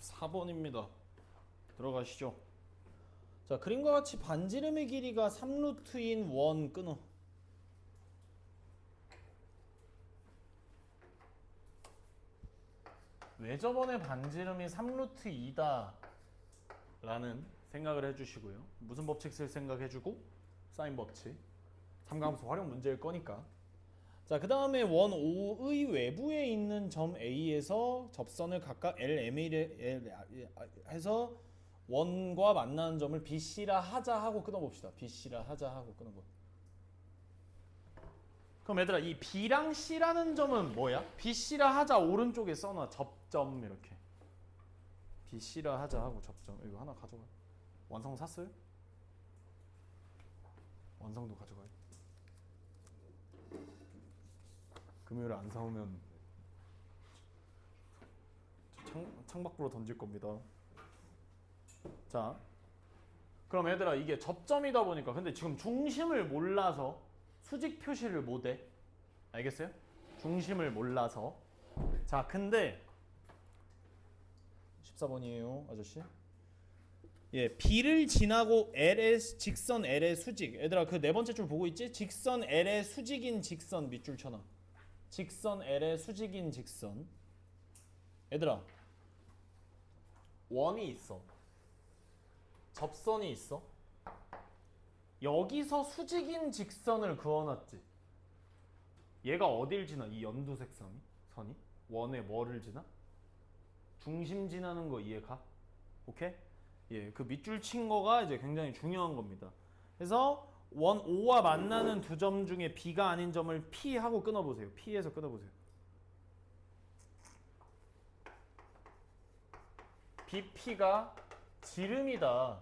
14번입니다. 들어가시죠. 자, 그림과 같이 반지름의 길이가 3루트인 원 끊어. 왜 저번에 반지름이 3루트 2다 라는 생각을 해주시고요. 무슨 법칙 쓸 생각 해주고 사인 법칙, 삼각함수 활용 문제일 거니까. 자, 그 다음에 원 O의 외부에 있는 점 A에서 접선을 각각 LM을 해서 원과 만나는 점을 BC라 하자 하고 끊어봅시다. BC라 하자 하고 끊어봐. 그럼 얘들아, 이 B랑 C라는 점은 뭐야? BC라 하자 오른쪽에 써놔. 접점 이렇게. BC라 하자 하고 접점. 이거 하나 가져가. 완성 샀어요? 완성도 가져가요. 금요일에 안 사오면 창밖으로 던질 겁니다. 자, 그럼 얘들아, 이게 접점이다 보니까 근데 지금 중심을 몰라서 수직 표시를 못해. 알겠어요? 중심을 몰라서. 자, 근데 14번이에요 아저씨. 예, B를 지나고 LS 직선 L의 수직. 얘들아, 그 네 번째 줄 보고 있지? 직선 L의 수직인 직선 밑줄 쳐놔. 직선 L의 수직인 직선. 얘들아, 원이 있어. 접선이 있어. 여기서 수직인 직선을 그어놨지. 얘가 어딜 지나? 이 연두색 선이 원에 뭐를 지나? 중심 지나는 거 이해가? 오케이? 예, 그 밑줄 친 거가 이제 굉장히 중요한 겁니다. 그래서 원 O와 만나는 두 점 중에 B가 아닌 점을 P 하고 끊어보세요. P에서 끊어보세요. BP가 지름이다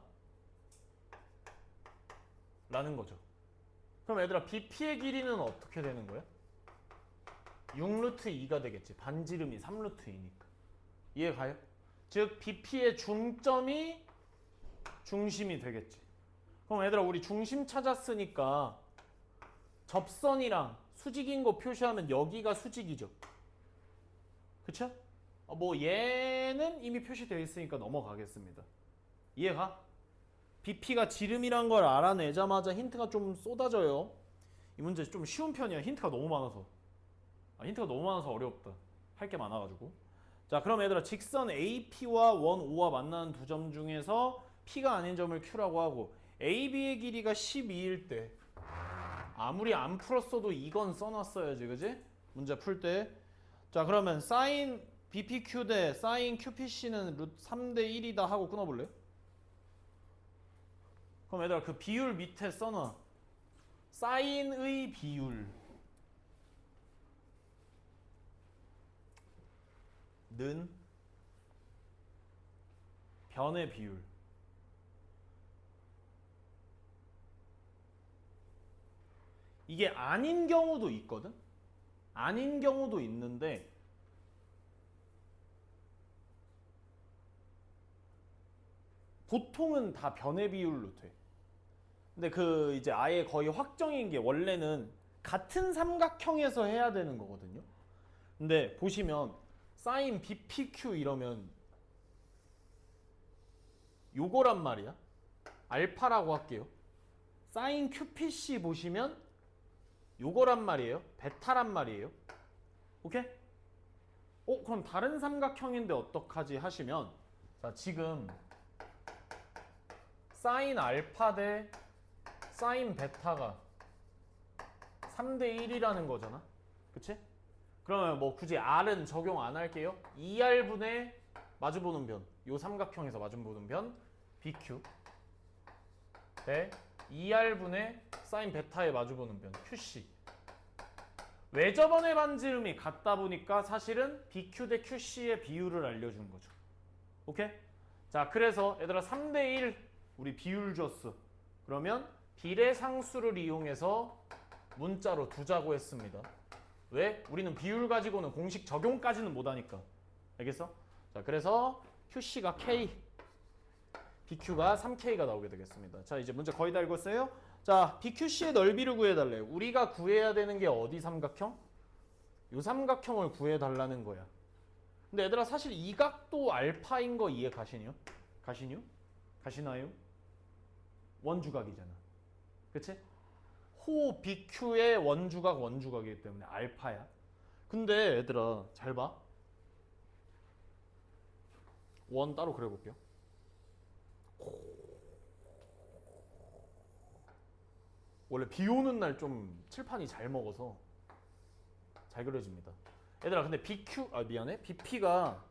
라는 거죠. 그럼 얘들아, BP의 길이는 어떻게 되는 거야? 6루트 2가 되겠지. 반지름이 3루트 2니까. 이해 가요? 즉 BP의 중점이 중심이 되겠지. 그럼 얘들아, 우리 중심 찾았으니까 접선이랑 수직인 거 표시하면 여기가 수직이죠. 그쵸? 뭐 얘는 이미 표시되어 있으니까 넘어가겠습니다. 이해가? BP가 지름이란 걸 알아내자마자 힌트가 좀 쏟아져요. 이 문제 좀 쉬운 편이야. 힌트가 너무 많아서. 힌트가 너무 많아서 어렵다. 할 게 많아가지고. 자, 그럼 얘들아, 직선 AP와 원 O와 만나는 두 점 중에서 P가 아닌 점을 Q라고 하고 AB의 길이가 12일 때 아무리 안 풀었어도 이건 써놨어야지, 그지? 문제 풀 때. 자, 그러면 사인 BPQ 대 사인 QPC는 루트 3대 1이다 하고 끊어볼래? 그럼 얘들아, 그 비율 밑에 써놔. 사인의 비율 는 변의 비율. 이게 아닌 경우도 있거든? 아닌 경우도 있는데 보통은 다 변의 비율로 돼. 근데 그 이제 아예 거의 확정인 게 원래는 같은 삼각형에서 해야 되는 거거든요. 근데 보시면 사인 BPQ 이러면 요거란 말이야. 알파라고 할게요. 사인 QPC 보시면 요거란 말이에요. 베타란 말이에요. 오케이? 그럼 다른 삼각형인데 어떡하지 하시면, 자, 지금 사인 알파 대 사인 베타가 3대 1이라는 거잖아. 그치? 그러면 뭐 굳이 R은 적용 안 할게요. 2R분의 마주보는 변, 요 삼각형에서 마주보는 변 BQ 대 2R분의 사인 베타에 마주보는 변 QC. 왜 저번에 반지름이 같다 보니까 사실은 BQ 대 QC의 비율을 알려준 거죠. 오케이? 자, 그래서 얘들아 3대 1 우리 비율 줬어. 그러면 비례상수를 이용해서 문자로 두자고 했습니다. 왜? 우리는 비율 가지고는 공식 적용까지는 못하니까. 알겠어? 자, 그래서 QC가 K, BQ가 3K가 나오게 되겠습니다. 자, 이제 문제 거의 다 읽었어요? 자, BQC의 넓이를 구해달래요. 우리가 구해야 되는 게 어디 삼각형? 이 삼각형을 구해달라는 거야. 근데 얘들아 사실 이 각도 알파인 거 이해 가시니요? 가시니요? 가시나요? 원주각이잖아. 그치? 호 BQ의 원주각이기 때문에 알파야. 근데 얘들아 잘 봐. 원 따로 그려볼게요. 원래 비 오는 날 좀 칠판이 잘 먹어서 잘 그려집니다. 얘들아 근데 BQ 미안해 BP가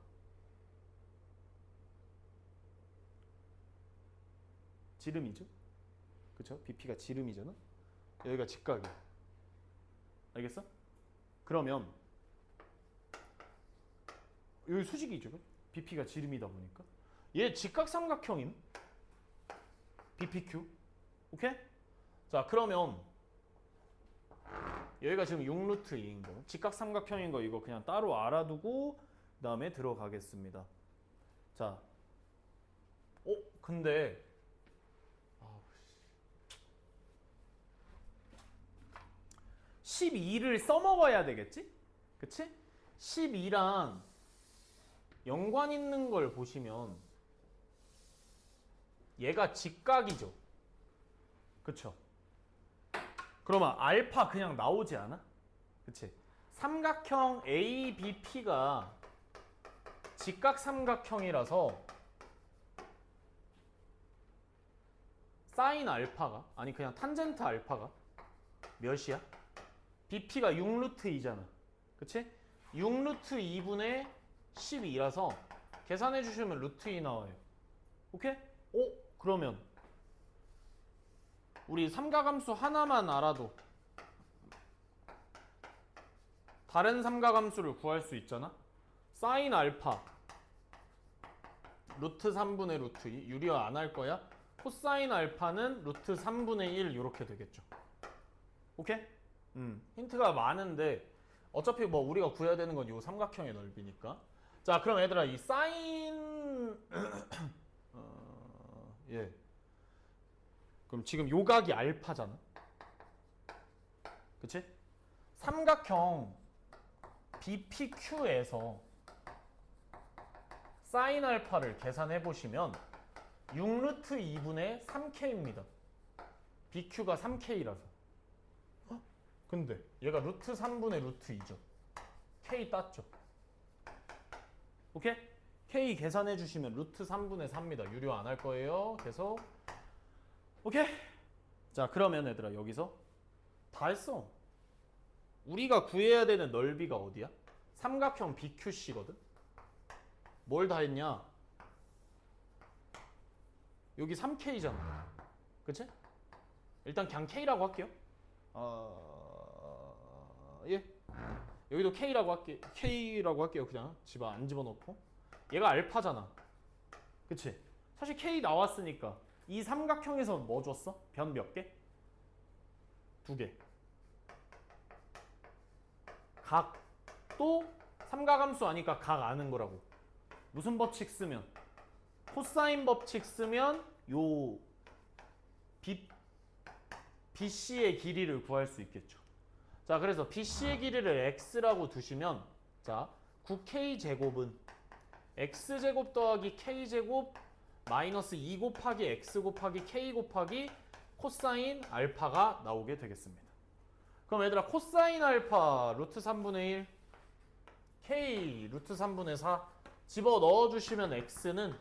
지름이죠? 그쵸? BP가 지름이잖아? 여기가 직각이야. 알겠어? 그러면 여기 수직이죠? BP가 지름이다 보니까 얘 직각삼각형인 BPQ. 오케이? 자 그러면 여기가 지금 6루트 2인 거 직각삼각형인 거 이거 그냥 따로 알아두고 그 다음에 들어가겠습니다. 자 근데 12를 써먹어야 되겠지? 그치? 12랑 연관 있는 걸 보시면 얘가 직각이죠. 그쵸? 그러면 알파 그냥 나오지 않아? 그치? 삼각형 ABP가 직각삼각형이라서 사인 알파가 아니 그냥 탄젠트 알파가 몇이야? BP가 6루트 2잖아. 그치? 6루트 2분의 12라서 계산해 주시면 루트 2 나와요. 오케이? 그러면 우리 삼각함수 하나만 알아도 다른 삼각함수를 구할 수 있잖아. 사인 알파 루트 3분의 루트 2 유리화 안 할 거야. 코사인 알파는 루트 3분의 1 이렇게 되겠죠. 오케이? 힌트가 많은데 어차피 뭐 우리가 구해야 되는 건 이 삼각형의 넓이니까. 자 그럼 얘들아 이 사인 예. 그럼 지금 요각이 알파잖아. 그치? 삼각형 BPQ에서 사인 알파를 계산해 보시면 6루트 2분의 3K입니다. BQ가 3K라서. 근데 얘가 루트 3분의 루트 2죠. K 땄죠. 오케이? K 계산해 주시면 루트 3분의 4입니다. 유료 안 할 거예요. 계속. 오케이? 자 그러면 얘들아 여기서 다 했어. 우리가 구해야 되는 넓이가 어디야? 삼각형 BQC거든? 뭘 다 했냐? 여기 3K잖아. 그치? 일단 그냥 K라고 할게요. 예. 여기도 K라고 할게요. 그냥 집어 안 집어넣고. 얘가 알파잖아. 그치? 사실 K 나왔으니까 이 삼각형에서 뭐 줬어? 변 몇 개? 2개. 각도 삼각함수 아니까 각 아는 거라고. 무슨 법칙 쓰면? 코사인 법칙 쓰면 요 BC의 길이를 구할 수 있겠죠. 자, 그래서 BC의 길이를 x라고 두시면 자, 9k제곱은 x제곱 더하기 k제곱 마이너스 2 곱하기 x 곱하기 k 곱하기 코사인 알파가 나오게 되겠습니다. 그럼 얘들아 코사인 알파 루트 3분의 1 k 루트 3분의 4 집어 넣어주시면 x는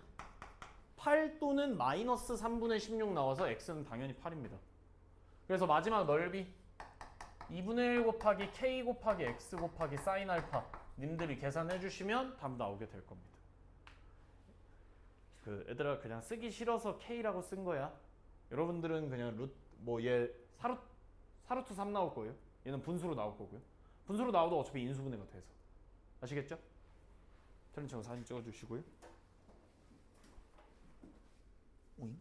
8 또는 마이너스 3분의 16 나와서 x는 당연히 8입니다. 그래서 마지막 넓이 2분의 1 곱하기 k 곱하기 x 곱하기 사인 알파 님들이 계산해 주시면 답 나오게 될 겁니다. 그 얘들아 그냥 쓰기 싫어서 k라고 쓴 거야. 여러분들은 그냥 얘 사루트 3 나올 거예요. 얘는 분수로 나올 거고요. 분수로 나와도 어차피 인수분해가 돼서. 아시겠죠? 틀린 친구 사진 찍어 주시고요. 오잉?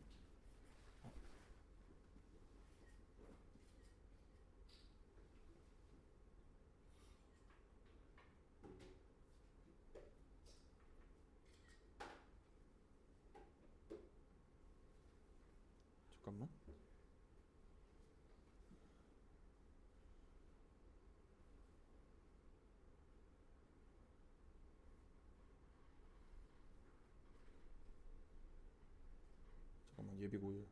잠깐만. 예비고일.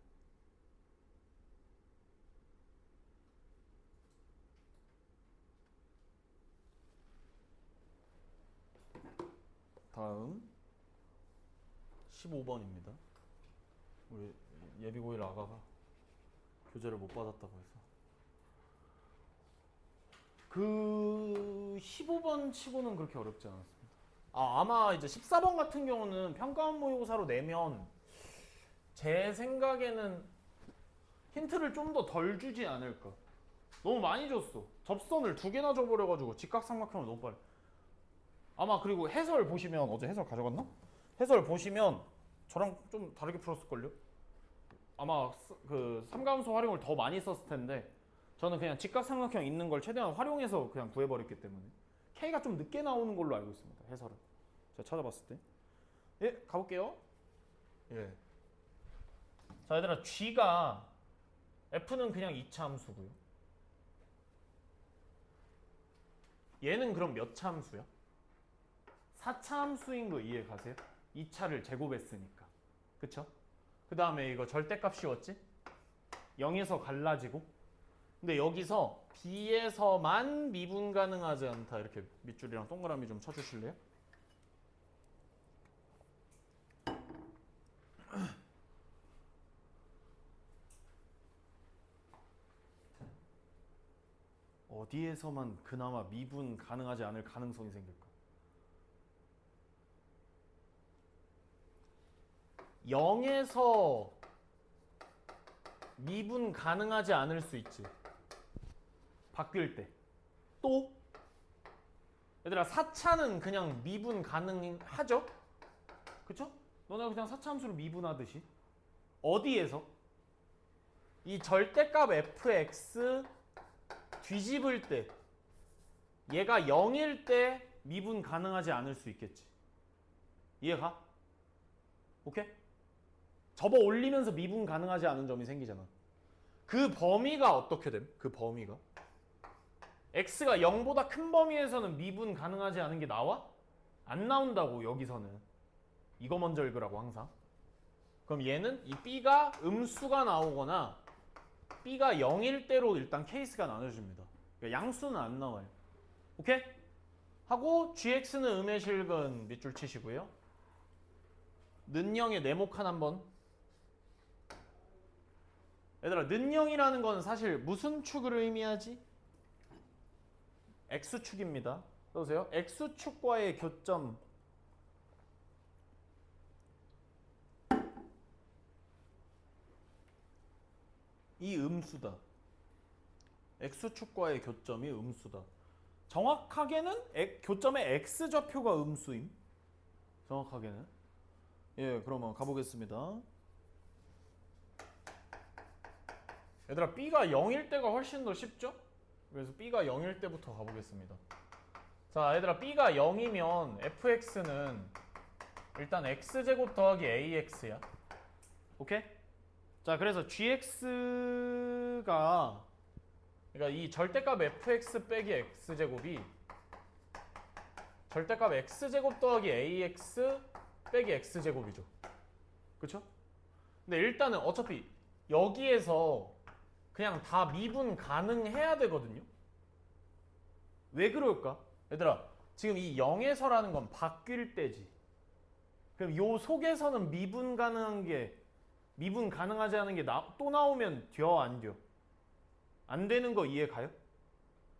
다음 15번입니다. 우리 예비고일 아가가 교재를 못 받았다고 해서 그 15번 치고는 그렇게 어렵지 않았습니다. 아마 이제 14번 같은 경우는 평가원 모의고사로 내면 제 생각에는 힌트를 좀 더 덜 주지 않을까. 너무 많이 줬어. 접선을 2개나 줘버려가지고 직각삼각형을 너무 빨리. 아마 그리고 해설 보시면 어제 해설 가져갔나? 해설 보시면 저랑 좀 다르게 풀었을걸요? 아마 그 삼가함수 활용을 더 많이 썼을 텐데 저는 그냥 직각삼각형 있는 걸 최대한 활용해서 그냥 구해버렸기 때문에 K가 좀 늦게 나오는 걸로 알고 있습니다. 해설은. 제가 찾아봤을 때. 예, 가볼게요. 예. 자, 얘들아, G가 F는 그냥 2차 함수고요. 얘는 그럼 몇 차 함수야? 4차 함수인 거 이해 가세요? 2차를 제곱했으니까. 그쵸? 그 다음에 이거 절대값 씌웠지? 0에서 갈라지고. 근데 여기서 B에서만 미분 가능하지 않다. 이렇게 밑줄이랑 동그라미 좀 쳐주실래요? 어디에서만 그나마 미분 가능하지 않을 가능성이 생길까? 0에서 미분 가능하지 않을 수 있지. 바뀔 때. 또 얘들아 4차는 그냥 미분 가능하죠? 그쵸? 너네가 그냥 4차 함수를 미분하듯이. 어디에서? 이 절대값 fx 뒤집을 때 얘가 0일 때 미분 가능하지 않을 수 있겠지. 이해가? 오케이? 접어 올리면서 미분 가능하지 않은 점이 생기잖아. 그 범위가 어떻게 됨? 그 범위가 x가 0보다 큰 범위에서는 미분 가능하지 않은 게 나와? 안 나온다고. 여기서는 이거 먼저 읽으라고 항상. 그럼 얘는 이 b가 음수가 나오거나 b가 0일 때로 일단 케이스가 나눠집니다. 그러니까 양수는 안 나와요. 오케이? 하고 gx는 음의 실근 밑줄 치시고요. 는영의 네모칸 한번. 얘들아 는영이라는 건 사실 무슨 축을 의미하지? x축입니다. 써보세요. x축과의 교점 이 음수다. x축과의 교점이 음수다. 정확하게는 교점의 x좌표가 음수임. 정확하게는. 예, 그러면 가보겠습니다. 얘들아 b가 0일 때가 훨씬 더 쉽죠? 그래서 b가 0일 때부터 가보겠습니다. 자, 얘들아 b가 0이면 fx는 일단 x제곱 더하기 ax야. 오케이? 자, 그래서 gx가 그러니까 이 절대값 fx 빼기 x제곱이 절대값 x제곱 더하기 ax 빼기 x제곱이죠. 그쵸? 근데 일단은 어차피 여기에서 그냥 다 미분 가능해야 되거든요. 왜 그럴까? 얘들아 지금 이 0에서라는 건 바뀔 때지. 그럼 요 속에서는 미분 가능하지 않은 게 또 나오면 돼? 안 돼? 안 되는 거 이해 가요?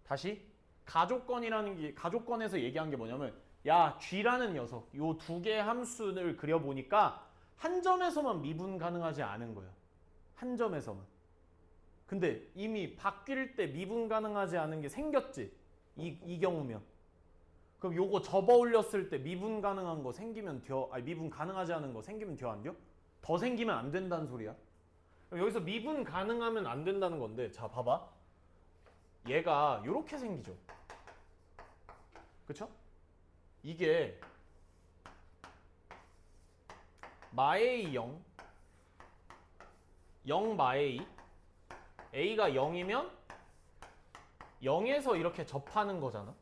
다시 가족권이라는 게 가족권에서 얘기한 게 뭐냐면 야 g라는 녀석 요 두 개의 함수를 그려보니까 한 점에서만 미분 가능하지 않은 거야. 한 점에서만. 근데 이미 바뀔 때 미분 가능하지 않은 게 생겼지. 이 경우면. 그럼 요거 접어 올렸을 때 미분 가능한 거 생기면 돼? 아니 미분 가능하지 않은 거 생기면 돼? 안 돼? 더 생기면 안 된다는 소리야. 여기서 미분 가능하면 안 된다는 건데 자 봐봐. 얘가 요렇게 생기죠. 그쵸? 이게 마에이 0 0 마에이 a가 0이면 0에서 이렇게 접하는 거잖아.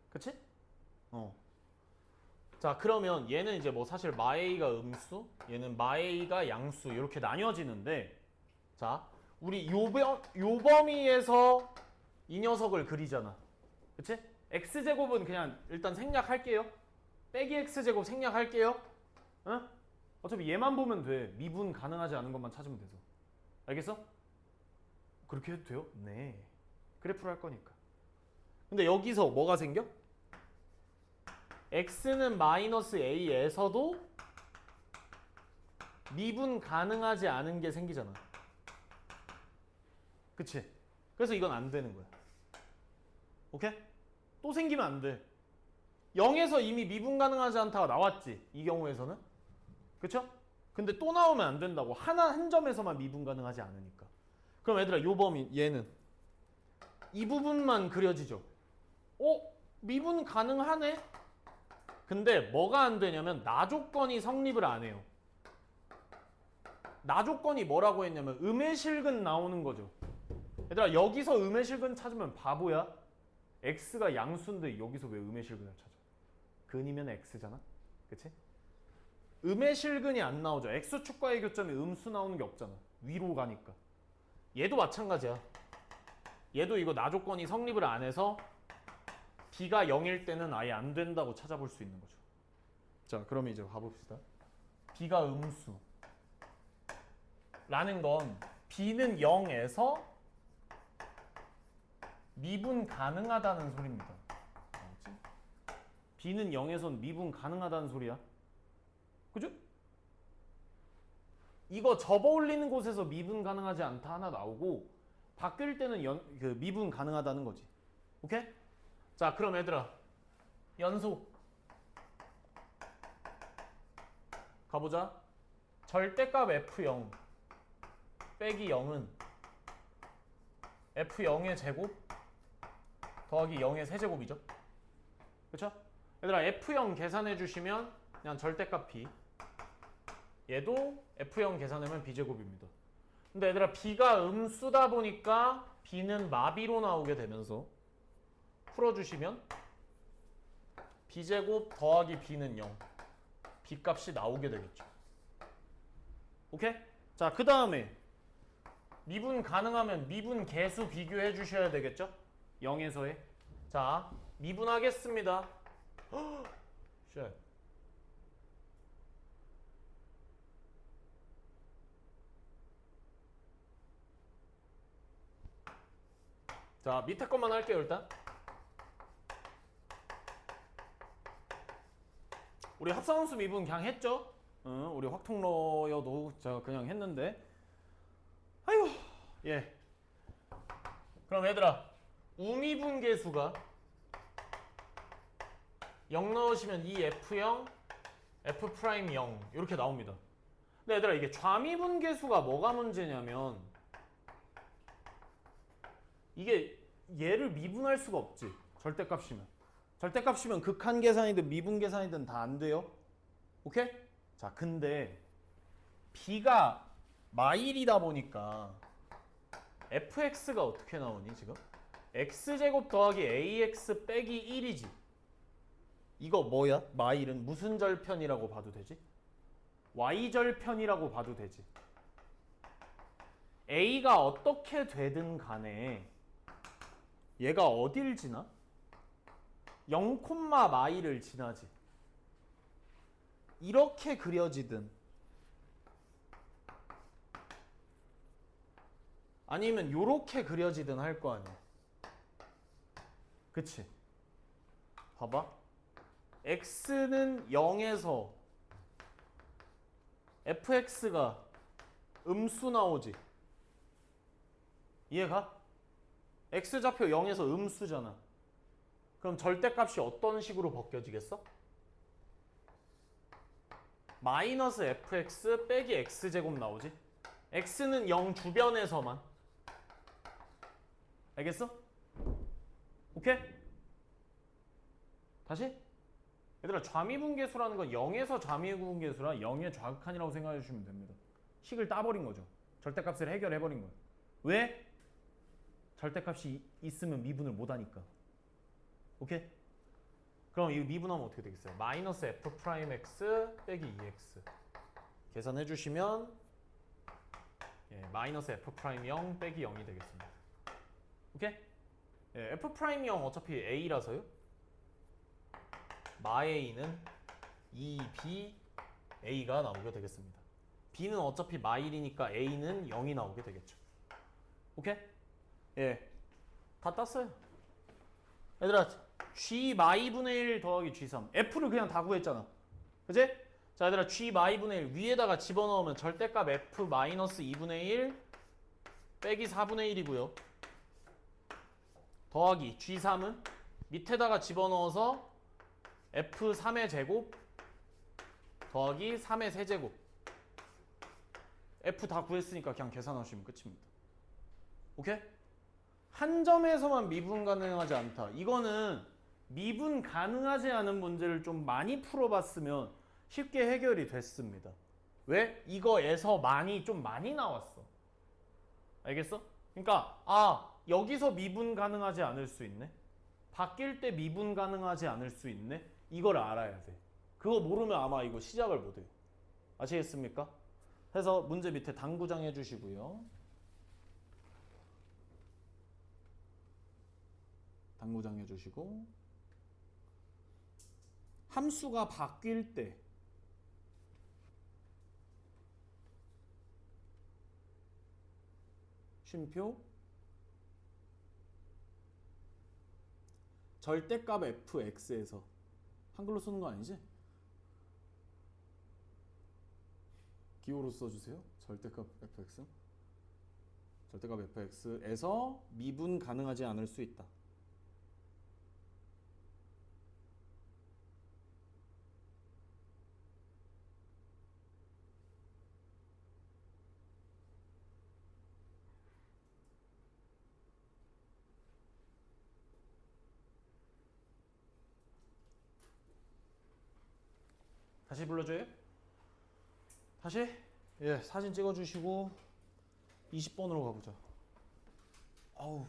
그치? 자, 그러면 얘는 이제 뭐 사실 마A가 음수, 얘는 마A가 양수 이렇게 나뉘어지는데, 자, 우리 요 범위에서 이 녀석을 그리잖아. 그치? x제곱은 그냥 일단 생략할게요. 빼기 x제곱 생략할게요. 응? 어차피 얘만 보면 돼. 미분 가능하지 않은 것만 찾으면 돼서. 알겠어? 그렇게 해도 돼요? 네. 그래프를 할 거니까. 근데 여기서 뭐가 생겨? x는 마이너스 a에서도 미분 가능하지 않은 게 생기잖아. 그치? 그래서 이건 안 되는 거야. 오케이? 또 생기면 안 돼. 0에서 이미 미분 가능하지 않다가 나왔지. 이 경우에서는. 그쵸? 근데 또 나오면 안 된다고. 한 점에서만 미분 가능하지 않으니까. 그럼 얘들아, 요 범위 얘는 이 부분만 그려지죠. 미분 가능하네? 근데 뭐가 안 되냐면 나 조건이 성립을 안 해요. 나 조건이 뭐라고 했냐면 음의 실근 나오는 거죠. 얘들아, 여기서 음의 실근 찾으면 바보야. x가 양수인데 여기서 왜 음의 실근을 찾아? 근이면 x잖아. 그치? 음의 실근이 안 나오죠. x축과의 교점이 음수 나오는 게 없잖아. 위로 가니까. 얘도 마찬가지야. 얘도 이거 나 조건이 성립을 안 해서 b가 0일 때는 아예 안 된다고 찾아볼 수 있는 거죠. 자, 그럼 이제 가봅시다. b가 음수 라는 건 b는 0에서 미분 가능하다는 소리입니다. 뭐지? b는 0에선 미분 가능하다는 소리야. 그죠? 이거 접어 올리는 곳에서 미분 가능하지 않다 하나 나오고 바뀔 때는 미분 가능하다는 거지. 오케이? 자, 그럼 얘들아, 연속 가보자. 절대값 f0 빼기 0은 f0의 제곱 더하기 0의 세제곱이죠. 그쵸? 얘들아, f0 계산해 주시면 그냥 절대값 b, 얘도 f0 계산하면 b제곱입니다. 근데 얘들아, b가 음수다 보니까 b는 마비로 나오게 되면서 풀어주시면 b제곱 더하기 b는 0, b 값이 나오게 되겠죠. 오케이? 자, 그 다음에 미분 가능하면 미분 개수 비교해 주셔야 되겠죠? 0에서의. 자, 미분하겠습니다. 쉣. 자, 밑에 것만 할게요. 일단 우리 합산함수 미분 그냥 했죠? 응, 우리 확통러여도 제가 그냥 했는데, 아유, 예. 그럼 얘들아, 우미분계수가 0 넣으시면 이 f0, f'0 이렇게 나옵니다. 근데 얘들아, 이게 좌미분계수가 뭐가 문제냐면 이게 얘를 미분할 수가 없지. 절대값이면. 절대값이면 극한 계산이든 미분 계산이든 다 안 돼요. 오케이? 자, 근데 b가 마일이다 보니까 fx가 어떻게 나오니 지금? x제곱 더하기 ax 빼기 1이지. 이거 뭐야? 마일은 무슨 절편이라고 봐도 되지? y절편이라고 봐도 되지. a가 어떻게 되든 간에 얘가 어딜 지나? 0, 마일을 지나지. 이렇게 그려지든 아니면 요렇게 그려지든 할 거 아니야. 그치? 봐봐. x는 0에서 fx가 음수 나오지. 이해가? x좌표 0에서 음수잖아. 그럼 절대값이 어떤 식으로 벗겨지겠어? 마이너스 fx 빼기 x제곱 나오지. x는 0 주변에서만. 알겠어? 오케이? 다시? 얘들아, 좌미분계수라는 건 0에서 좌미분계수라 0의 좌극한이라고 생각해 주시면 됩니다. 식을 따버린 거죠. 절대값을 해결해버린 거예요. 왜? 절대값이 있으면 미분을 못하니까. 오케이? 그럼 이거 미분하면 어떻게 되겠어요? 마이너스 f 프라임 x 빼기 2x 계산해 주시면 예, 마이너스 f 프라임 0 빼기 0이 되겠습니다. 오케이? 예, f 프라임 0 어차피 a라서요. 마 a는 2b a가 나오게 되겠습니다. b는 어차피 마 1이니까 a는 0이 나오게 되겠죠. 오케이? 예, 다 땄어요. 얘들아, g 마 2분의 1 더하기 g3 f를 그냥 다 구했잖아. 그치? 자, 얘들아, g 마 2분의 1 위에다가 집어넣으면 절대값 f 마이너스 2분의 1 빼기 4분의 1이고요. 더하기 g3은 밑에다가 집어넣어서 f3의 제곱 더하기 3의 세제곱 f 다 구했으니까 그냥 계산하시면 끝입니다. 오케이? 한 점에서만 미분 가능하지 않다. 이거는 미분 가능하지 않은 문제를 좀 많이 풀어봤으면 쉽게 해결이 됐습니다. 왜? 이거에서 좀 많이 나왔어. 알겠어? 그러니까 여기서 미분 가능하지 않을 수 있네. 바뀔 때 미분 가능하지 않을 수 있네. 이걸 알아야 돼. 그거 모르면 아마 이거 시작을 못 해요. 아시겠습니까? 그래서 문제 밑에 당구장 해주시고요. 당구장 해주시고 함수가 바뀔 때 쉼표 절대값 fx에서 한글로 쓰는 거 아니지? 기호로 써주세요. 절대값 fx 절대값 fx에서 미분 가능하지 않을 수 있다. 다시 불러줘요? 다시? 예, 사진 찍어주시고 20번으로 가보자. 아우.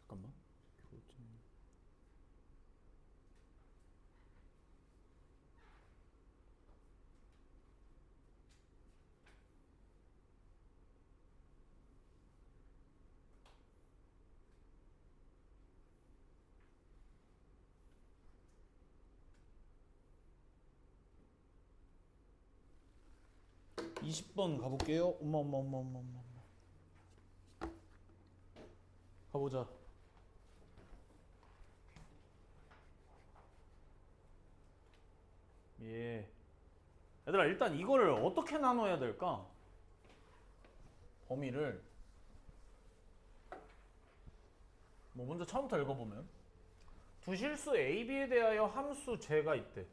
잠깐만. 20번 가볼게요. 엄마. 가보자. 예. 얘들아, 일단 이거를 어떻게 나눠야 될까? 범위를 먼저 처음부터 읽어보면 두 실수 A, B에 대하여 함수 J가 있대.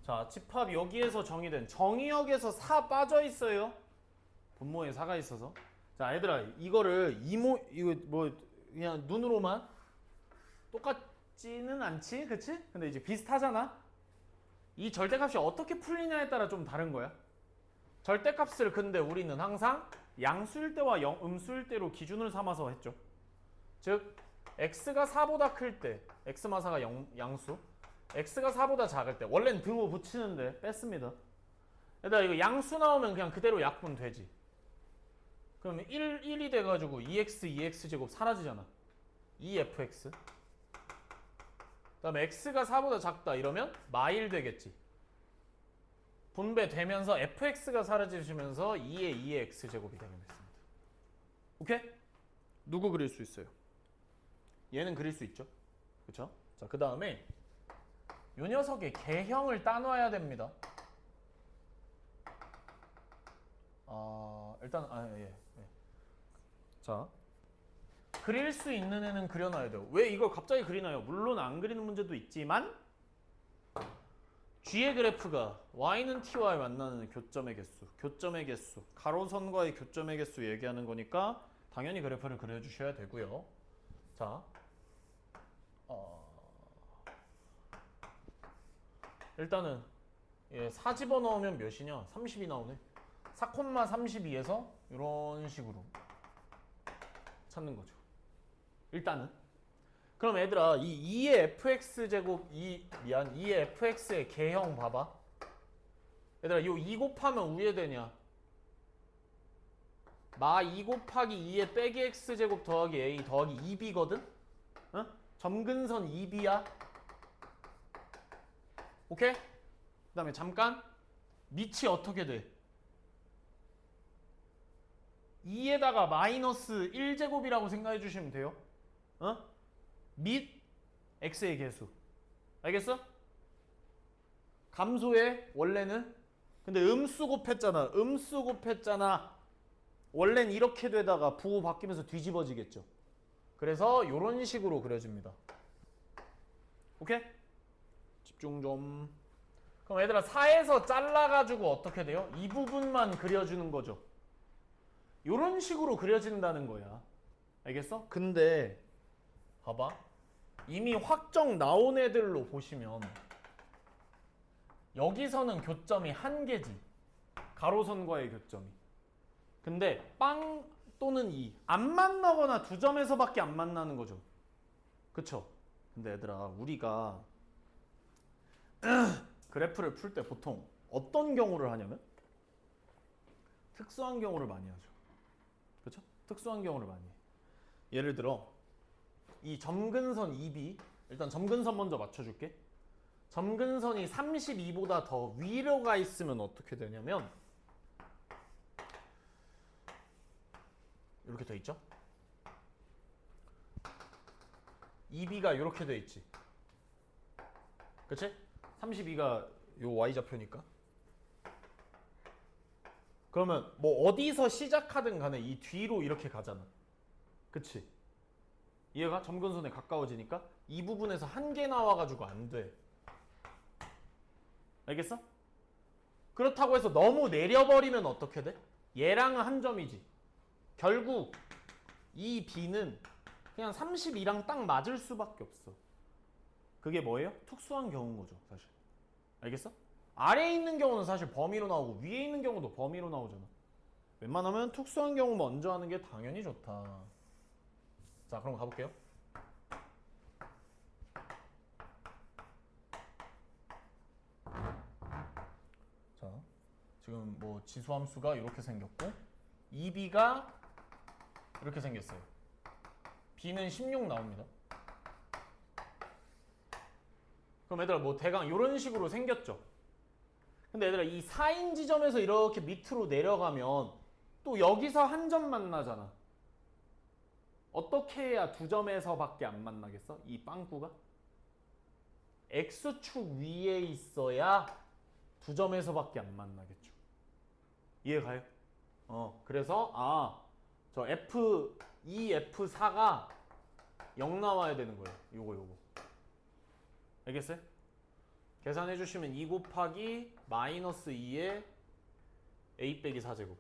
자, 집합 여기에서 정의된 정의역에서 4 빠져 있어요. 분모에 4가 있어서. 자, 얘들아, 이거를 이거 그냥 눈으로만 똑같지는 않지, 그치? 근데 이제 비슷하잖아. 이 절대값이 어떻게 풀리냐에 따라 좀 다른 거야. 절대값을 근데 우리는 항상 양수일 때와 음수일 때로 기준을 삼아서 했죠. 즉 x가 4보다 클 때 x마사가 양수, x가 4보다 작을 때 원래는 등호 붙이는데 뺐습니다. 얘들아, 이거 양수 나오면 그냥 그대로 약분 되지. 그러면 1이 돼가지고 2x 제곱 사라지잖아. 2fx. 그 다음에 x가 4보다 작다 이러면 마1 되겠지. 분배되면서 fx가 사라지면서 2의 x제곱이 되겠습니다. 오케이? 누구 그릴 수 있어요? 얘는 그릴 수 있죠. 그쵸? 자, 그 다음에 요 녀석의 개형을 따놔야 됩니다. 예. 자, 그릴 수 있는 애는 그려놔야 돼요. 왜 이걸 갑자기 그리나요? 물론 안 그리는 문제도 있지만 G의 그래프가 Y는 T와 만나는 교점의 개수, 가로선과의 교점의 개수 얘기하는 거니까 당연히 그래프를 그려주셔야 되고요. 자, 일단은 4 집어넣으면 몇이냐? 30이 나오네. 4,32에서 이런 식으로 찾는 거죠. 일단은. 그럼 얘들아, 이 2의 fx 제곱, 2의 fx의 개형 봐봐. 얘들아, 요 2 곱하면 위에 되냐? 마 2 곱하기 2의 빼기 x 제곱 더하기 a 더하기 2b거든? 어? 점근선 2b야. 오케이? 그 다음에 잠깐 밑이 어떻게 돼? 2에다가 마이너스 1제곱이라고 생각해 주시면 돼요. 어? 밑 x의 개수. 알겠어? 감소해 원래는. 근데 음수 곱했잖아. 음수 곱했잖아. 원래는 이렇게 되다가 부호 바뀌면서 뒤집어지겠죠. 그래서 이런 식으로 그려집니다. 오케이? 집중 좀. 그럼 얘들아 4에서 잘라가지고 어떻게 돼요? 이 부분만 그려주는 거죠. 이런 식으로 그려진다는 거야. 알겠어? 근데 봐봐. 이미 확정 나온 애들로 보시면 여기서는 교점이 한 개지. 가로선과의 교점이. 근데 빵 또는 2 안 만나거나 두 점에서밖에 안 만나는 거죠. 그쵸? 근데 얘들아 우리가 그래프를 풀 때 보통 어떤 경우를 하냐면 특수한 경우를 많이 하죠. 그쵸? 특수한 경우를 많이 해. 예를 들어 이 점근선 2B 일단 점근선 먼저 맞춰줄게. 점근선이 32보다 더 위로 가 있으면 어떻게 되냐면 이렇게 돼 있죠? 2B가 이렇게 돼 있지. 그치? 32가 요 Y좌표니까. 그러면 뭐 어디서 시작하든 간에 이 뒤로 이렇게 가잖아. 그치? 얘가 점근선에 가까워지니까 이 부분에서 한 개 나와가지고 안 돼. 알겠어? 그렇다고 해서 너무 내려버리면 어떻게 돼? 얘랑은 한 점이지. 결국 이 B는 그냥 32랑 딱 맞을 수밖에 없어. 그게 뭐예요? 특수한 경우인 거죠, 사실. 알겠어? 아래에 있는 경우는 사실 범위로 나오고 위에 있는 경우도 범위로 나오잖아. 웬만하면 특수한 경우 먼저 하는 게 당연히 좋다. 자, 그럼 가볼게요. 자, 지금 뭐 지수함수가 이렇게 생겼고 2B가 이렇게 생겼어요. B는 16 나옵니다. 그럼 얘들아 뭐 대강 이런 식으로 생겼죠. 근데 얘들아 이 4인 지점에서 이렇게 밑으로 내려가면 또 여기서 한 점 만나잖아. 어떻게 해야 두 점에서밖에 안 만나겠어? 이 빵꾸가? X축 위에 있어야 두 점에서밖에 안 만나겠죠. 이해 가요? 그래서 저 F2, F4가 0 나와야 되는 거예요. 요거. 알겠어요? 계산해 주시면 2 곱하기 마이너스 2에 A 빼기 4제곱.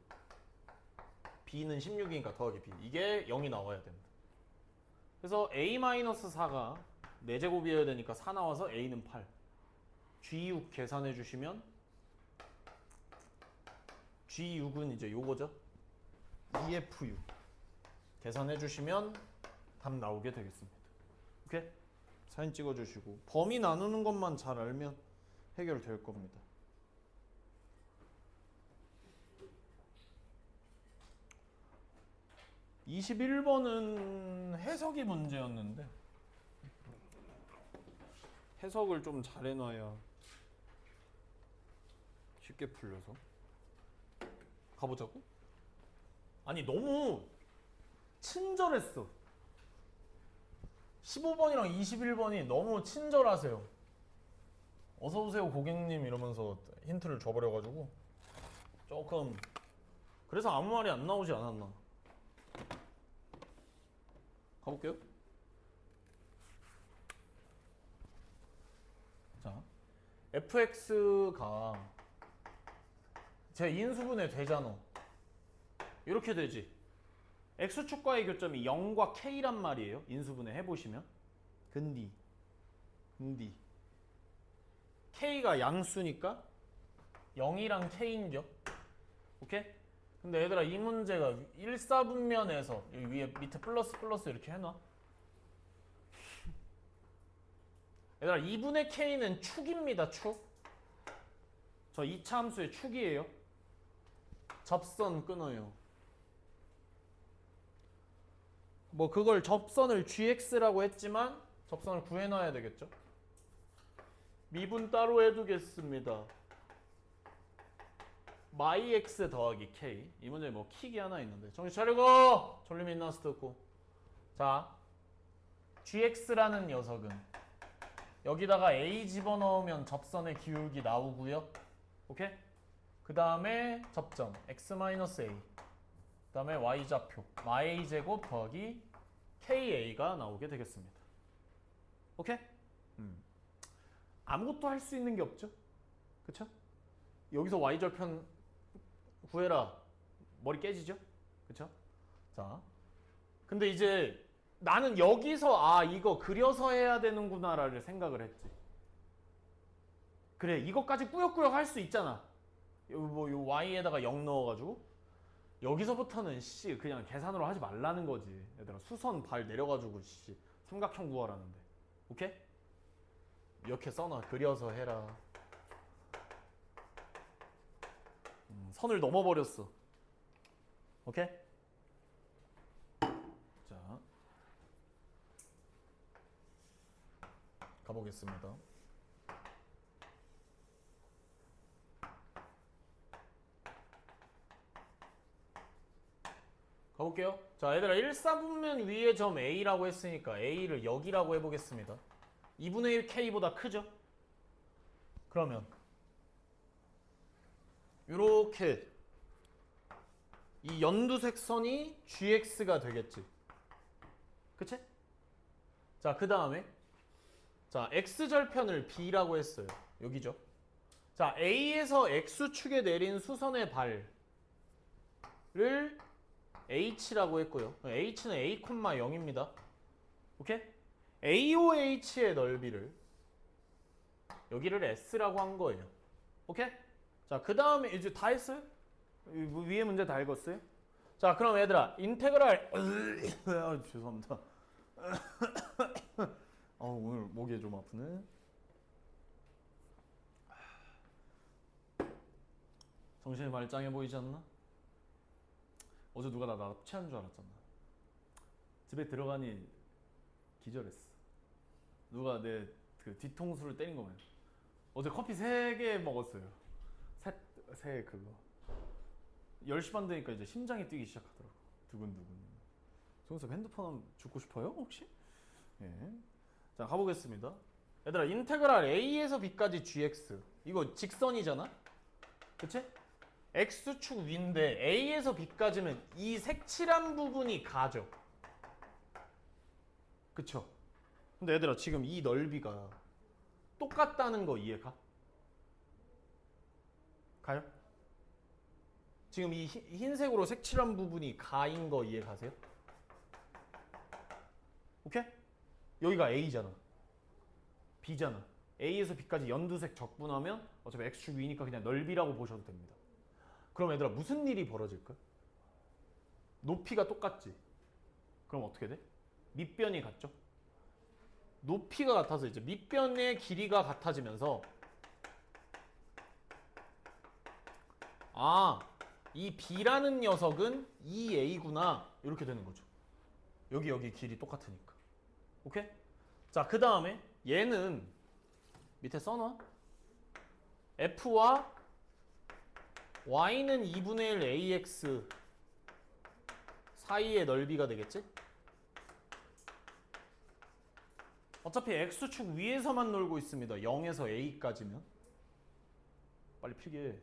B는 16이니까 더하기 B. 이게 0이 나와야 됩니다. 그래서 A-4가 4제곱이어야 되니까 4 나와서 A는 8. G6 계산해 주시면 G6은 이제 요거죠. EF6 계산해 주시면 답 나오게 되겠습니다. 오케이? 사진 찍어 주시고 범위 나누는 것만 잘 알면 해결될 겁니다. (21번은) 해석이 문제였는데 해석을 좀 잘 해놔야 쉽게 풀려서 가보자고? 아니 너무 친절했어. 15번이랑 21번이 너무 친절하세요. 어서오세요 고객님 이러면서 힌트를 줘버려가지고 조금 그래서 아무 말이 안 나오지 않았나. 가볼게요. 자, fx가 제 인수분해 되잖아. 이렇게 되지. x축과의 교점이 0과 k란 말이에요. 인수분해 해보시면. 근디 k가 양수니까 0이랑 k인겨. 오케이? 근데 얘들아 이 문제가 1사분면에서 여기 위에 밑에 플러스 플러스 이렇게 해놔. 얘들아 2분의 k는 축입니다. 축. 저 2차 함수의 축이에요. 접선 끊어요. 뭐 그걸 접선을 gx라고 했지만 접선을 구해놔야 되겠죠. 미분 따로 해두겠습니다. myx 더하기 k. 이 문제에 뭐 킥이 하나 있는데 정신 차리고 졸림 인나스 듣고. 자 gx라는 녀석은 여기다가 a 집어넣으면 접선의 기울기 나오고요. 오케이? 그 다음에 접점 x-a 그 다음에 y좌표 y제곱 더하기 ka가 나오게 되겠습니다. 오케이? 아무것도 할 수 있는 게 없죠? 그쵸? 여기서 y절편 구해라. 머리 깨지죠? 그쵸? 자, 근데 이제 나는 여기서 아 이거 그려서 해야 되는구나 라를 생각을 했지. 그래 이것까지 꾸역꾸역 할 수 있잖아. 요 y에다가 0 넣어가지고 여기서부터는 씨 그냥 계산으로 하지 말라는 거지. 얘들아 수선 발 내려가지고 씨 삼각형 구하라는데. 오케이? 이렇게 써놔. 그려서 해라. 선을 넘어버렸어. 오케이? 자 가보겠습니다. 가볼게요. 자 얘들아 1사분면 위에 점 A라고 했으니까 A를 여기라고 해보겠습니다. 2분의 1 K보다 크죠? 그러면 요렇게 이 연두색 선이 GX가 되겠지. 그치? 자 그 다음에 자 X절편을 B라고 했어요. 여기죠. 자 A에서 X축에 내린 수선의 발을 H라고 했고요. H는 A, 0입니다. 오케이? AOH의 넓이를 여기를 S라고 한 거예요. 오케이? 자, 그 다음에 이제 다 했어요? 위에 문제 다 읽었어요? 자, 그럼 얘들아, 인테그랄 아, 죄송합니다. 오늘 목이 좀 아프네. 정신이 말짱해 보이지 않나? 어제 누가 나 납치한 줄 알았잖아. 집에 들어가니 기절했어. 누가 내 그 뒤통수를 때린 거면. 어제 커피 3개 먹었어요. 새 그거. 10시 반 되니까 이제 심장이 뛰기 시작하더라고. 두근두근. 정석 핸드폰 한번 죽고 싶어요? 혹시? 예. 자 가보겠습니다. 얘들아 인테그랄 A에서 B까지 GX. 이거 직선이잖아? 그치? X축 위인데 A에서 B까지면 이 색칠한 부분이 가죠. 그쵸? 근데 얘들아 지금 이 넓이가 똑같다는 거 이해가? 가요? 지금 이 흰색으로 색칠한 부분이 가인 거 이해가세요? 오케이? 여기가 A잖아. B잖아. A에서 B까지 연두색 적분하면 어차피 X축 위니까 그냥 넓이라고 보셔도 됩니다. 그럼 얘들아 무슨 일이 벌어질까? 높이가 똑같지? 그럼 어떻게 돼? 밑변이 같죠? 높이가 같아서 이제 밑변의 길이가 같아지면서 이 B라는 녀석은 이 A구나 이렇게 되는 거죠. 여기 길이 똑같으니까. 오케이? 자, 그 다음에 얘는 밑에 써놔. F와 Y는 2분의 1 AX 사이의 넓이가 되겠지? 어차피 X축 위에서만 놀고 있습니다. 0에서 A까지면. 빨리 필기해.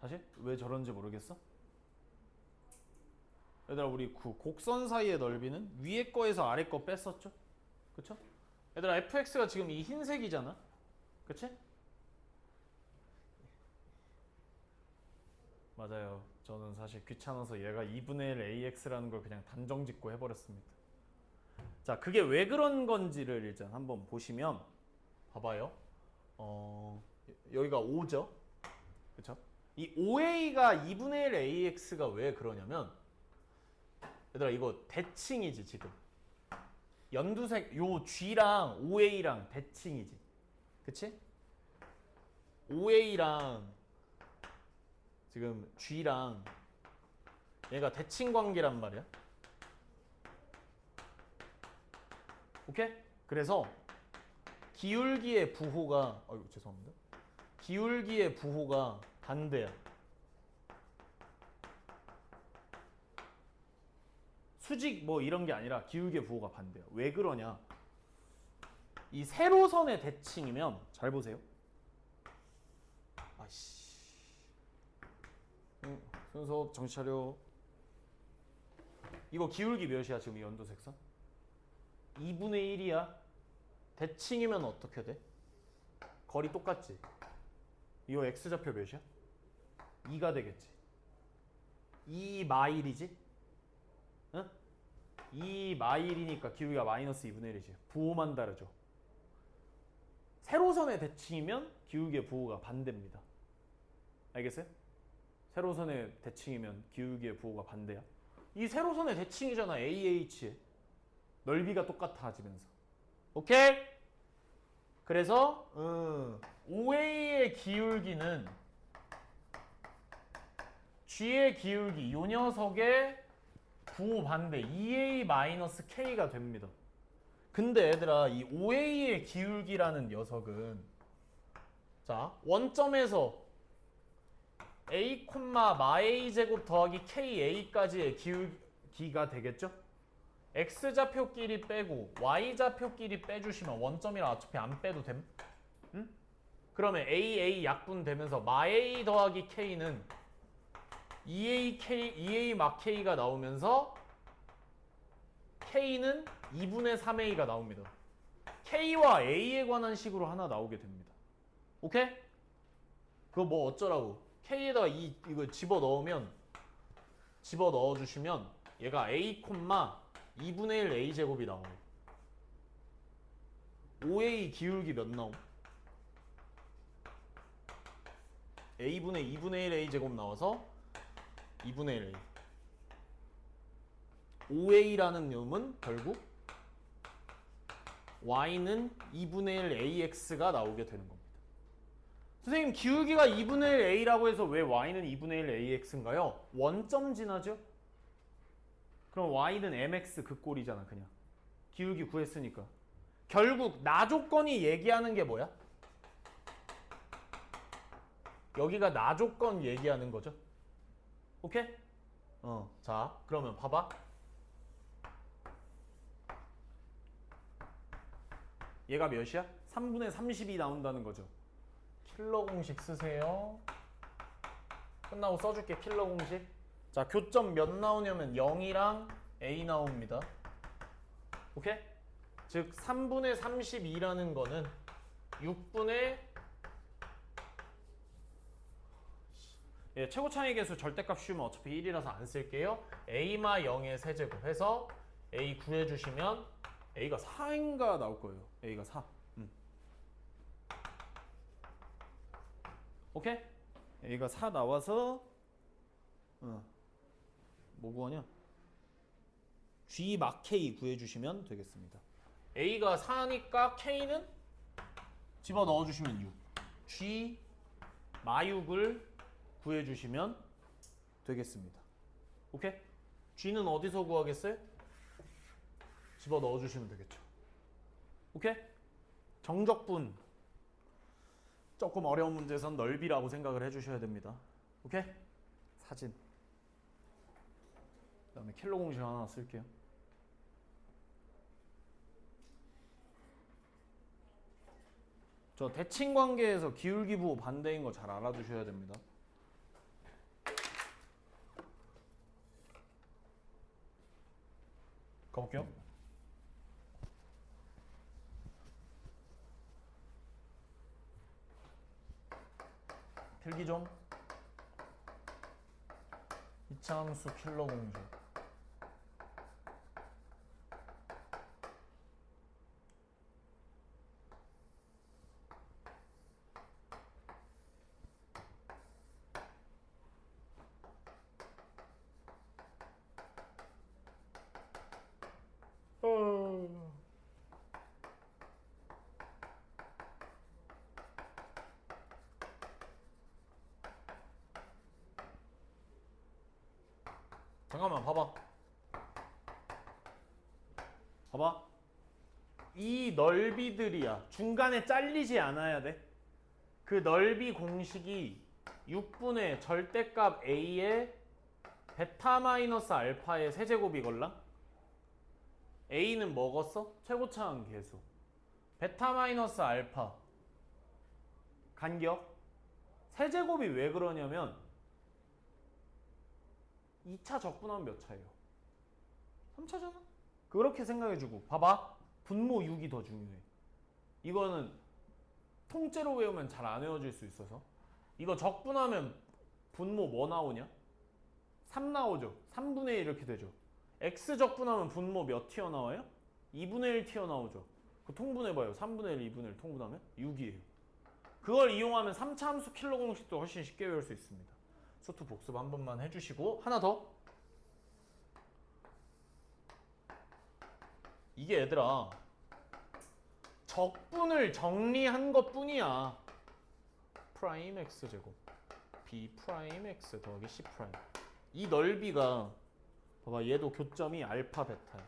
다시? 왜 저런지 모르겠어? 얘들아 우리 그 곡선 사이의 넓이는 위에 거에서 아래 거 뺐었죠? 그쵸? 얘들아 fx가 지금 이 흰색이잖아? 그치? 맞아요. 저는 사실 귀찮아서 얘가 2분의 1 AX라는 걸 그냥 단정 짓고 해버렸습니다. 자, 그게 왜 그런 건지를 일단 한번 보시면 봐봐요. 여기가 5죠. 그쵸? 이 5A가 2분의 1 AX가 왜 그러냐면 얘들아 이거 대칭이지 지금. 연두색 요 G랑 5A랑 대칭이지. 그치? 5A랑 지금 G랑 얘가 대칭 관계란 말이야. 오케이? 그래서 기울기의 부호가 아이고 죄송합니다. 기울기의 부호가 반대야. 수직 뭐 이런 게 아니라 기울기의 부호가 반대야. 왜 그러냐? 이 세로선의 대칭이면 잘 보세요. 아씨. 순서 정신 차려. 이거 기울기 몇이야 지금 이 연도색선? 2분의 1이야. 대칭이면 어떻게 돼? 거리 똑같지? 이거 x좌표 몇이야? 2가 되겠지. 2 마일이지? 응? 2 마일이니까 기울기가 마이너스 2분의 1이지. 부호만 다르죠. 세로선의 대칭이면 기울기의 부호가 반대입니다. 알겠어요? 세로선의 대칭이면 기울기의 부호가 반대야. 이 세로선의 대칭이잖아. AH에. 넓이가 똑같아지면서. 오케이? 그래서 5A의 기울기는 G의 기울기 요 녀석의 부호 반대 2A-K가 됩니다. 근데 얘들아 이 5A의 기울기라는 녀석은 자 원점에서 A, 마A 제곱 더하기 KA까지의 기울기가 되겠죠? X좌표끼리 빼고 Y좌표끼리 빼주시면 원점이라 어차피 안 빼도 됨? 응? 그러면 AA 약분되면서 마A 더하기 K는 2A 막 K가 나오면서 K는 2분의 3A가 나옵니다. K와 A에 관한 식으로 하나 나오게 됩니다. 오케이? 그거 뭐 어쩌라고? K에다가 이거 집어넣으면 집어넣어주시면 얘가 A, 2분의 1 A제곱이 나와요. 5A 기울기 몇 나옴? A분의 2분의 1 A제곱 나와서 2분의 1 A. 5A라는 놈은 결국 Y는 2분의 1 AX가 나오게 되는 겁니다. 선생님 기울기가 2분의 1 A라고 해서 왜 Y는 2분의 1 AX인가요? 원점 지나죠? 그럼 Y는 MX 그 꼴이잖아 그냥. 기울기 구했으니까. 결국 나 조건이 얘기하는 게 뭐야? 여기가 나 조건 얘기하는 거죠. 오케이? 자 그러면 봐봐. 얘가 몇이야? 3분의 30이 나온다는 거죠. 킬러 공식 쓰세요. 끝나고 써줄게 킬러 공식. 자 교점 몇 나오냐면 0이랑 A 나옵니다. 오케이? 즉 3분의 32라는 거는 6분의 최고 차이 계수 절대값 씌우면 어차피 1이라서 안 쓸게요. A마 0의 세제곱 해서 A 구해주시면 A가 4인가 나올 거예요. A가 4. 오케이? A가 4 나와서 뭐 구하냐? G 막 K 구해주시면 되겠습니다. A가 4니까 K는 집어넣어주시면 6. G 마 6을 구해주시면 되겠습니다. 오케이? G는 어디서 구하겠어요? 집어넣어주시면 되겠죠. 오케이? 정적분 조금 어려운 문제에선 넓이라고 생각을 해주셔야 됩니다. 오케이? 사진 그 다음에 킬러 공식 하나 쓸게요. 저 대칭 관계에서 기울기 부호 반대인 거 잘 알아두셔야 됩니다. 가볼게요. 필기 좀. 이차함수 킬러 공주. 잠깐만 봐봐. 봐봐. 이 넓이들이야. 중간에 잘리지 않아야 돼. 그 넓이 공식이 6분의 절대값 a의 베타 마이너스 알파의 세제곱이걸랑? a는 먹었어? 최고차항 계수. 베타 마이너스 알파 간격. 세제곱이 왜 그러냐면 2차 적분하면 몇 차예요? 3차잖아? 그렇게 생각해주고 봐봐. 분모 6이 더 중요해. 이거는 통째로 외우면 잘 안 외워질 수 있어서 이거 적분하면 분모 뭐 나오냐? 3 나오죠. 3분의 1 이렇게 되죠. x 적분하면 분모 몇 튀어나와요? 2분의 1 튀어나오죠. 그 통분해봐요. 3분의 1, 2분의 1 통분하면 6이에요. 그걸 이용하면 3차 함수 킬러 공식도 훨씬 쉽게 외울 수 있습니다. 수투 복습 한 번만 해주시고 하나 더. 이게 얘들아 적분을 정리한 것 뿐이야. 프라임 x 제곱 b 프라임 x 더하기 c 프라임. 이 넓이가 봐봐 얘도 교점이 알파 베타야.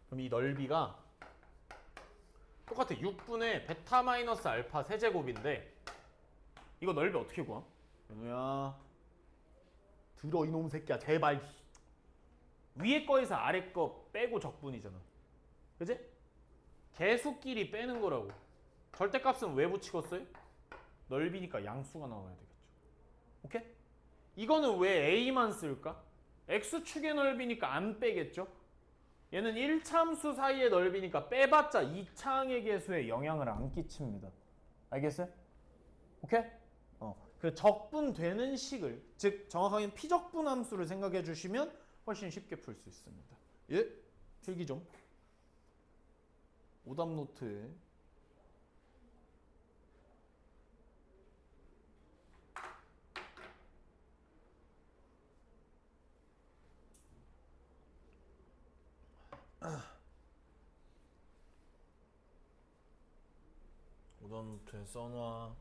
그럼 이 넓이가 똑같아. 6분의 베타 마이너스 알파 세제곱인데 이거 넓이 어떻게 구함? 연우야 들어 이놈 새끼야 제발. 위에 거에서 아래 거 빼고 적분이잖아. 그지? 개수끼리 빼는 거라고. 절대값은 왜 붙이겠어요? 넓이니까 양수가 나와야 되겠죠. 오케이? 이거는 왜 a만 쓸까? x축의 넓이니까 안 빼겠죠? 얘는 1차함수 사이의 넓이니까 빼봤자 2차항의 개수에 영향을 안 끼칩니다. 알겠어요? 오케이? 그 적분되는 식을, 즉 정확하게는 피적분 함수를 생각해 주시면 훨씬 쉽게 풀 수 있습니다. 예? 필기 좀. 오답 노트에 오답 노트에 써놔.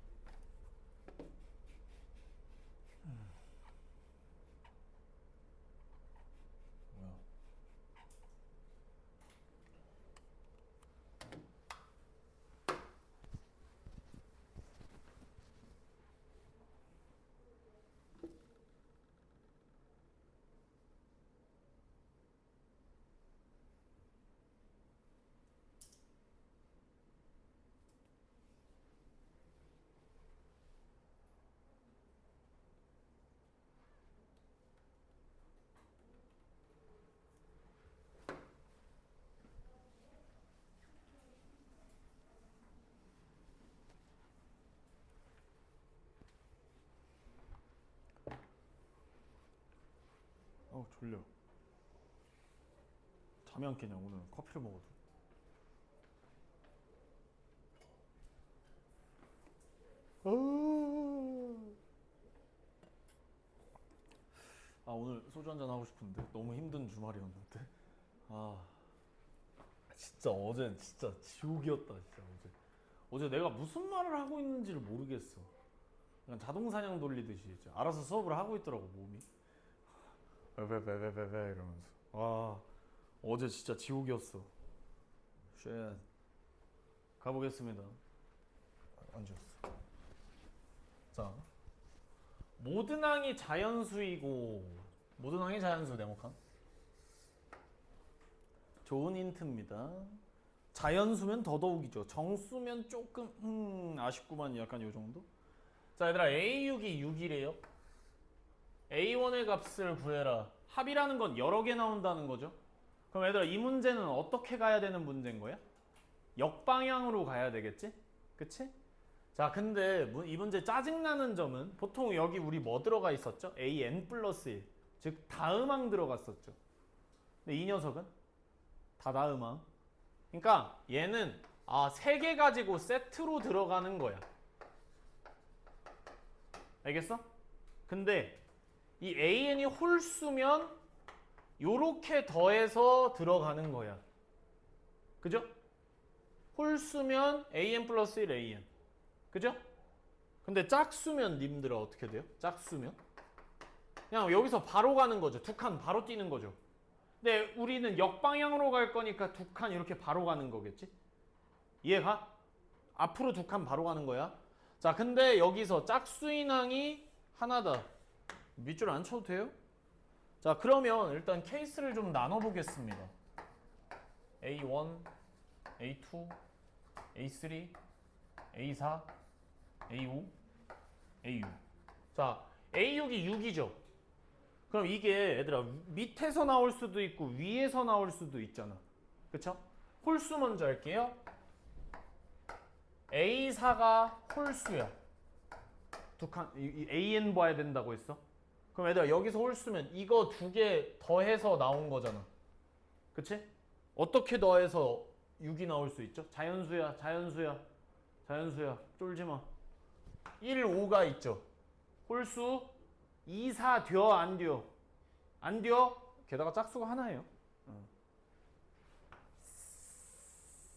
졸려. 잠이 안 깨냐 오늘 커피를 먹어도. 오늘 소주 한잔 하고 싶은데 너무 힘든 주말이었는데. 진짜 어제 진짜 지옥이었다. 진짜 어제 내가 무슨 말을 하고 있는지를 모르겠어. 그냥 자동 사냥 돌리듯이 이제 알아서 수업을 하고 있더라고 몸이. 베베베베베 이러면서. 어제 진짜 지옥이었어. 쉣. 가보겠습니다. 앉았어. 자, 모든 항이 자연수이고 모든 항이 자연수 네모칸. 좋은 힌트입니다. 자연수면 더더욱이죠. 정수면 조금 아쉽구만. 약간 요 정도. 자 얘들아 A6이 6이래요. A1의 값을 구해라. 합이라는 건 여러 개 나온다는 거죠. 그럼 얘들아 이 문제는 어떻게 가야 되는 문제인 거야? 역방향으로 가야 되겠지? 그치? 자, 근데 이 문제 짜증나는 점은 보통 여기 우리 뭐 들어가 있었죠? an 플러스 1. 즉 다음항 들어갔었죠. 근데 이 녀석은 다 다음항. 그러니까 얘는 3개 가지고 세트로 들어가는 거야. 알겠어? 근데 이 an이 홀수면 요렇게 더해서 들어가는 거야. 그죠? 홀수면 an 플러스 1 an. 그죠? 근데 짝수면 님들은 어떻게 돼요? 짝수면? 그냥 여기서 바로 가는 거죠. 2칸 바로 뛰는 거죠. 근데 우리는 역방향으로 갈 거니까 2칸 이렇게 바로 가는 거겠지? 이해가? 앞으로 2칸 바로 가는 거야. 자, 근데 여기서 짝수인 항이 하나다. 밑줄 안 쳐도 돼요? 자, 그러면 일단 케이스를 좀 나눠보겠습니다. A1, A2, A3, A4, A5, A6. 자, A6이 6이죠. 그럼 이게 얘들아 밑에서 나올 수도 있고 위에서 나올 수도 있잖아. 그쵸? 홀수 먼저 할게요. A4가 홀수야. 이 AN 봐야 된다고 했어. 그럼 얘들아 여기서 홀수면 이거 2개 더해서 나온 거잖아. 그치? 어떻게 더해서 6이 나올 수 있죠? 자연수야. 쫄지 마. 1, 5가 있죠. 홀수 2, 4 돼? 안 돼? 안 돼? 게다가 짝수가 하나예요.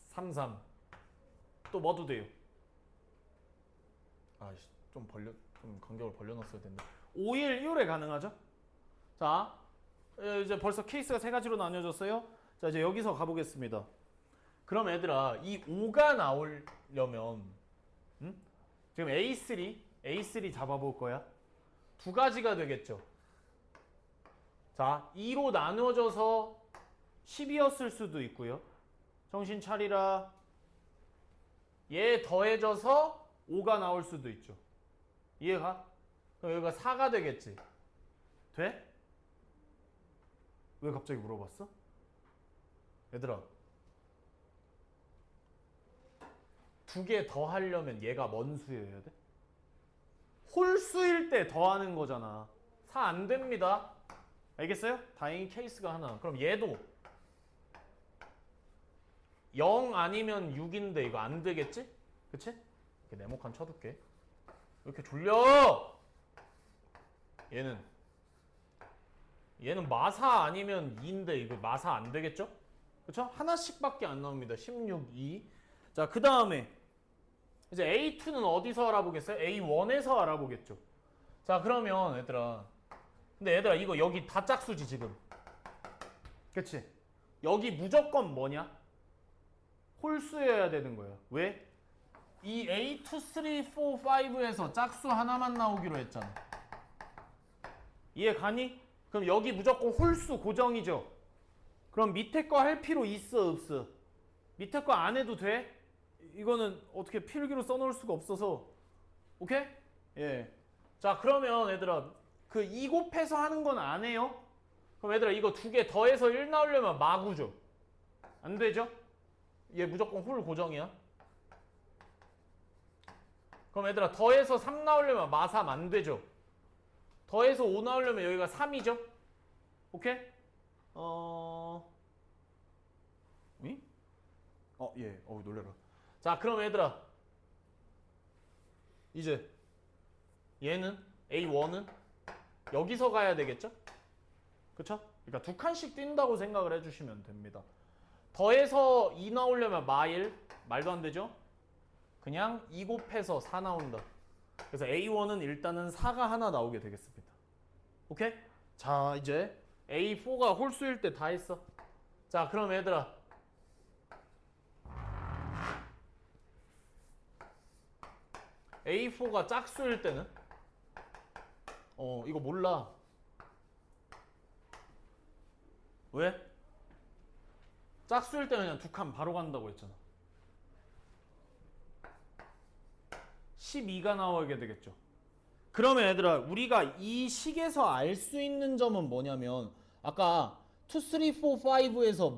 3, 3. 또 뭐도 돼요? 좀 간격을 벌려놨어야 된다. 5, 1, 1에 가능하죠? 자, 이제 벌써 케이스가 3가지로 나뉘어졌어요. 자, 이제 여기서 가보겠습니다. 그럼 얘들아, 이 5가 나오려면 지금 A3 잡아볼 거야. 2가지가 되겠죠. 자, 2로 나누어져서 10이었을 수도 있고요. 정신 차리라. 얘 더해져서 5가 나올 수도 있죠. 이해가? 그럼 여기가 4가 되겠지. 돼? 왜 갑자기 물어봤어? 얘들아, 2개 더 하려면 얘가 뭔 수여야 돼? 홀수일 때 더하는 거잖아. 4 안 됩니다. 알겠어요? 다행히 케이스가 하나. 그럼 얘도 0 아니면 6인데 이거 안 되겠지? 그치? 이렇게 네모칸 쳐둘게. 왜 이렇게 졸려? 얘는 마사 아니면 2인데 이거 마사 안 되겠죠? 그쵸? 하나씩밖에 안 나옵니다. 16, 2. 자, 그 다음에 이제 A2는 어디서 알아보겠어요? A1에서 알아보겠죠. 자, 그러면 얘들아, 근데 얘들아 이거 여기 다 짝수지 지금. 그치? 여기 무조건 뭐냐? 홀수여야 되는 거야. 왜? 이 A2, 3, 4, 5에서 짝수 하나만 나오기로 했잖아. 이해 가니? 그럼 여기 무조건 홀수 고정이죠. 그럼 밑에 거 할 필요 있어 없어? 밑에 거 안 해도 돼? 이거는 어떻게 필기로 써놓을 수가 없어서. 오케이? 예. 자, 그러면 얘들아 그 2 곱해서 하는 건 안 해요? 그럼 얘들아 이거 2개 더해서 1 나오려면 마구죠. 안 되죠? 얘 무조건 홀 고정이야. 그럼 얘들아 더해서 3 나오려면 마3 안 되죠. 더해서 5 나오려면 여기가 3이죠. 오케이? 응? 예. 놀래라. 자, 그럼 얘들아 이제 얘는 A1은 여기서 가야 되겠죠? 그쵸? 그러니까 2칸씩 뛴다고 생각을 해주시면 됩니다. 더해서 2 나오려면 마1 말도 안 되죠? 그냥 2 곱해서 4 나온다. 그래서 A1은 일단은 4가 하나 나오게 되겠습니다. 오케이? 자, 이제 A4가 홀수일 때 다 했어. 자, 그럼 얘들아 A4가 짝수일 때는 이거 몰라. 왜? 짝수일 때는 그냥 2칸 바로 간다고 했잖아. 12가 나오게 되겠죠. 그러면 얘들아 우리가 이 식에서 알 수 있는 점은 뭐냐면 아까 2, 3, 4, 5에서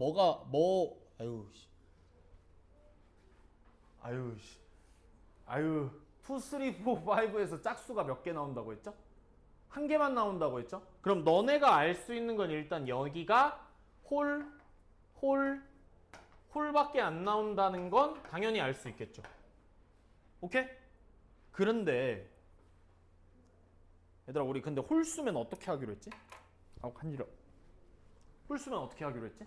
아유 2, 3, 4, 5에서 짝수가 몇 개 나온다고 했죠? 한 개만 나온다고 했죠? 그럼 너네가 알 수 있는 건 일단 여기가 홀밖에 안 나온다는 건 당연히 알 수 있겠죠. 오케이? 그런데 얘들아 우리 근데 홀수면 어떻게 하기로 했지? 아우 간지러. 홀수면 어떻게 하기로 했지?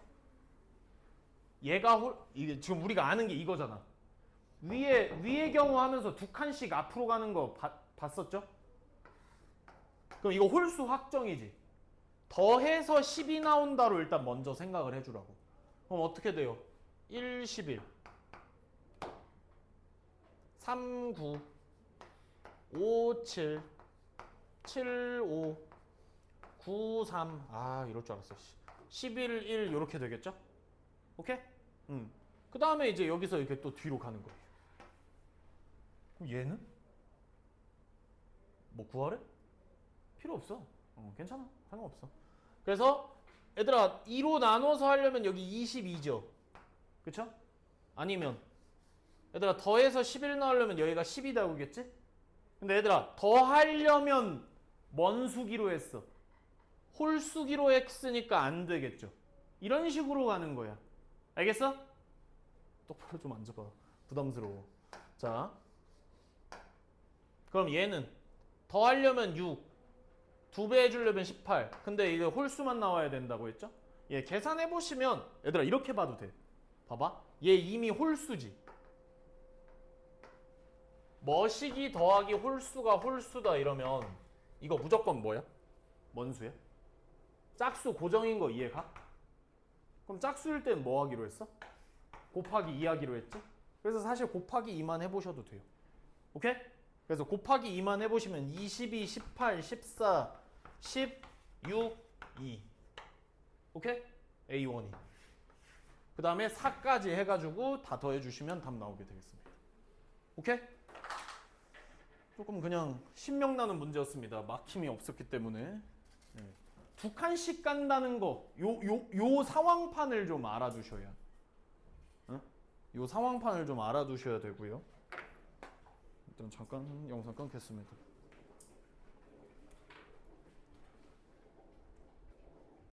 얘가 이게 지금 우리가 아는 게 이거잖아. 위의 경우 하면서 두 칸씩 앞으로 가는 거 봤었죠? 그럼 이거 홀수 확정이지. 더해서 10이 나온다로 일단 먼저 생각을 해주라고. 그럼 어떻게 돼요? 1, 11 3, 9 5, 7 7, 5 9, 3 이럴 줄 알았어. 11, 1 이렇게 되겠죠? 오케이? 그 다음에 이제 여기서 이렇게 또 뒤로 가는 거예요. 그럼 얘는? 뭐 구하래? 필요 없어. 괜찮아. 상관없어. 그래서 얘들아 2로 나눠서 하려면 여기 22죠. 그쵸? 아니면 얘들아 더해서 11 나오려면 여기가 10이 나오겠지? 근데 얘들아 더하려면 뭔 수기로 했어? 홀수기로 했으니까 안 되겠죠. 이런 식으로 가는 거야. 알겠어? 똑바로 좀 앉아봐. 부담스러워. 자, 그럼 얘는 더하려면 6, 2배 해주려면 18. 근데 이게 홀수만 나와야 된다고 했죠? 얘 계산해보시면 얘들아 이렇게 봐도 돼. 봐봐. 얘 이미 홀수지. 머시기 더하기 홀수가 홀수다 이러면 이거 무조건 뭐야? 뭔 수야? 짝수 고정인 거 이해가? 그럼 짝수일 땐 뭐 하기로 했어? 곱하기 2 하기로 했지? 그래서 사실 곱하기 2만 해보셔도 돼요. 오케이? 그래서 곱하기 2만 해보시면 22, 18, 14, 16, 2 오케이? A1이 그 다음에 4까지 해가지고 다 더해주시면 답 나오게 되겠습니다. 오케이? 조금 그냥 신명나는 문제였습니다. 막힘이 없었기 때문에. 두 칸씩 간다는 거, 요 상황판을 좀 알아두셔야. 요 상황판을 좀 알아두셔야 되고요. 일단 잠깐 영상 끊겠습니다.